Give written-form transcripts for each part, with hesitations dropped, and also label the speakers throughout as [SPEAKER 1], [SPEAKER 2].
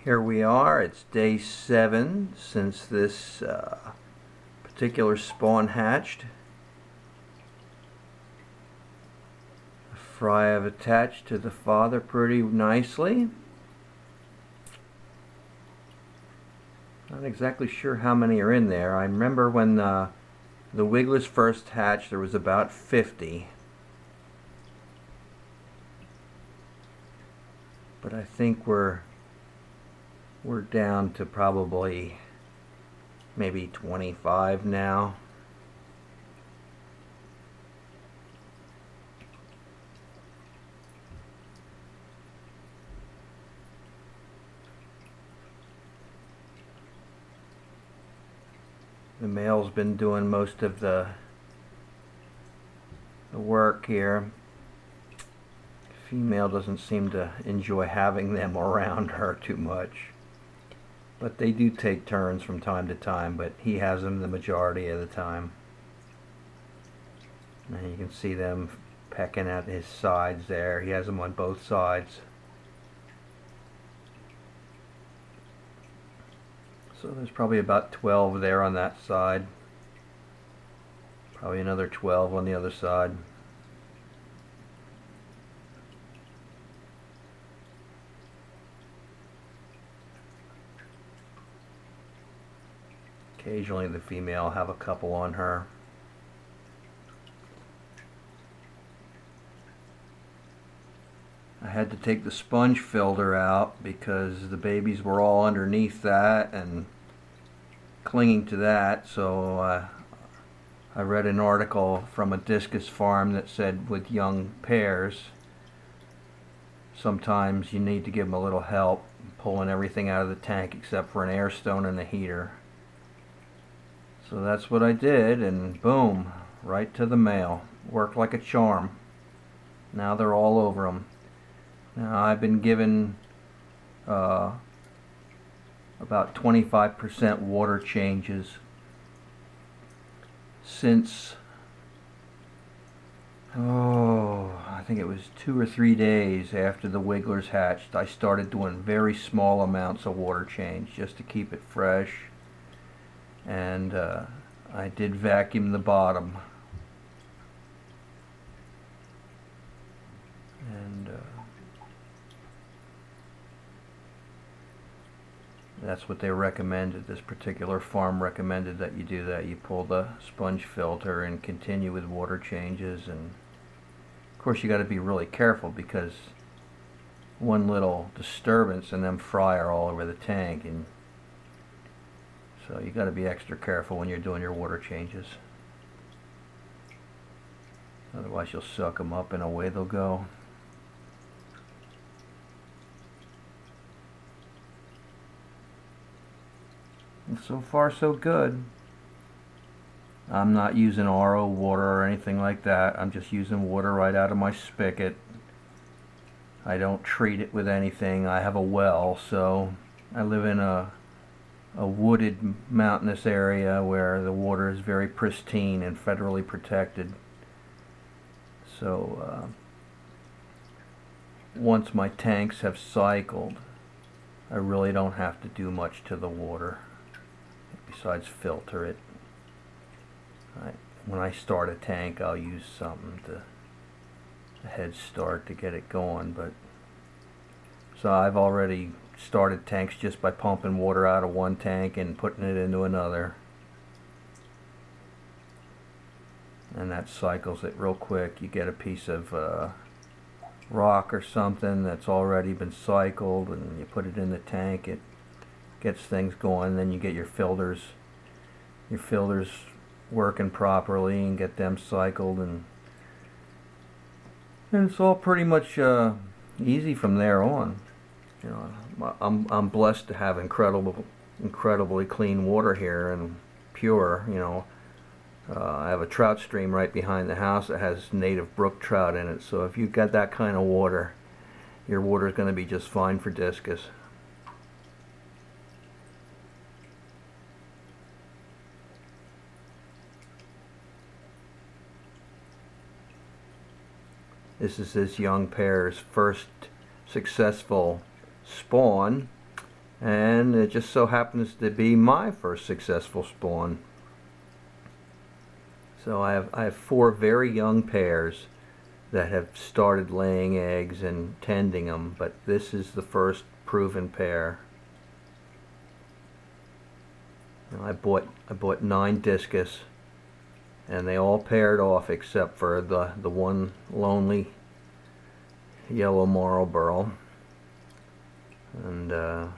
[SPEAKER 1] Here we are, it's day 7 since this particular spawn hatched. The fry have attached to the father pretty nicely. Not exactly sure how many are in there. I remember when the wigglers first hatched there was about 50. But I think we're down to probably maybe 25 now. The male's been doing most of the work here. The female doesn't seem to enjoy having them around her too much. But they do take turns from time to time, but he has them the majority of the time. And you can see them pecking at his sides there. He has them on both sides. So there's probably about 12 there on that side. Probably another 12 on the other side. Occasionally the female will have a couple on her. I had to take the sponge filter out because the babies were all underneath that and clinging to that, so I read an article from a discus farm that said with young pairs sometimes you need to give them a little help pulling everything out of the tank except for an air stone and a heater. So that's what I did, and boom, right to the male. Worked like a charm. Now they're all over them. Now I've been given about 25% water changes since, I think it was 2 or 3 days after the wigglers hatched. I started doing very small amounts of water change just to keep it fresh. And I did vacuum the bottom, and that's what they recommended. This particular farm recommended that you do that. You pull the sponge filter and continue with water changes, and of course you got to be really careful because one little disturbance and them fry are all over the tank, and so you got to be extra careful when you're doing your water changes. Otherwise you'll suck them up and away they'll go. And so far so good. I'm not using RO water or anything like that. I'm just using water right out of my spigot. I don't treat it with anything. I have a well, so I live in a wooded mountainous area where the water is very pristine and federally protected. So once my tanks have cycled, I really don't have to do much to the water besides filter it. When I start a tank, I'll use something to a head start to get it going, but so I've already started tanks just by pumping water out of one tank and putting it into another, and that cycles it real quick. You get a piece of rock or something that's already been cycled and you put it in the tank, it gets things going. Then you get your filters working properly and get them cycled, and it's all pretty much easy from there on. You know, I'm blessed to have incredibly clean water here and pure. You know, I have a trout stream right behind the house that has native brook trout in it. So if you've got that kind of water, your water is going to be just fine for discus. This is this young pair's first successful spawn, And it just so happens to be my first successful spawn. So I have 4 very young pairs that have started laying eggs and tending them, but this is the first proven pair. Now, I bought 9 discus, and they all paired off except for the one lonely yellow Marlboro. And I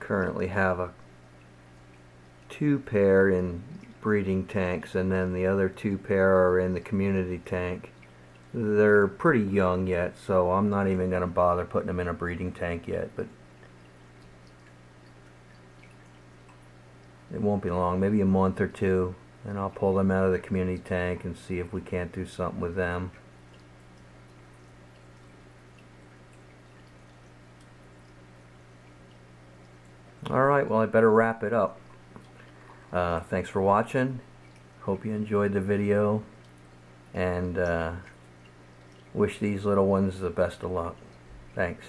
[SPEAKER 1] currently have a 2 pair in breeding tanks, and then the other 2 pair are in the community tank. They're pretty young yet, so I'm not even going to bother putting them in a breeding tank yet, but it won't be long, maybe a month or 2, and I'll pull them out of the community tank and see if we can't do something with them. Alright, well, I better wrap it up. Thanks for watching. Hope you enjoyed the video, and wish these little ones the best of luck. Thanks.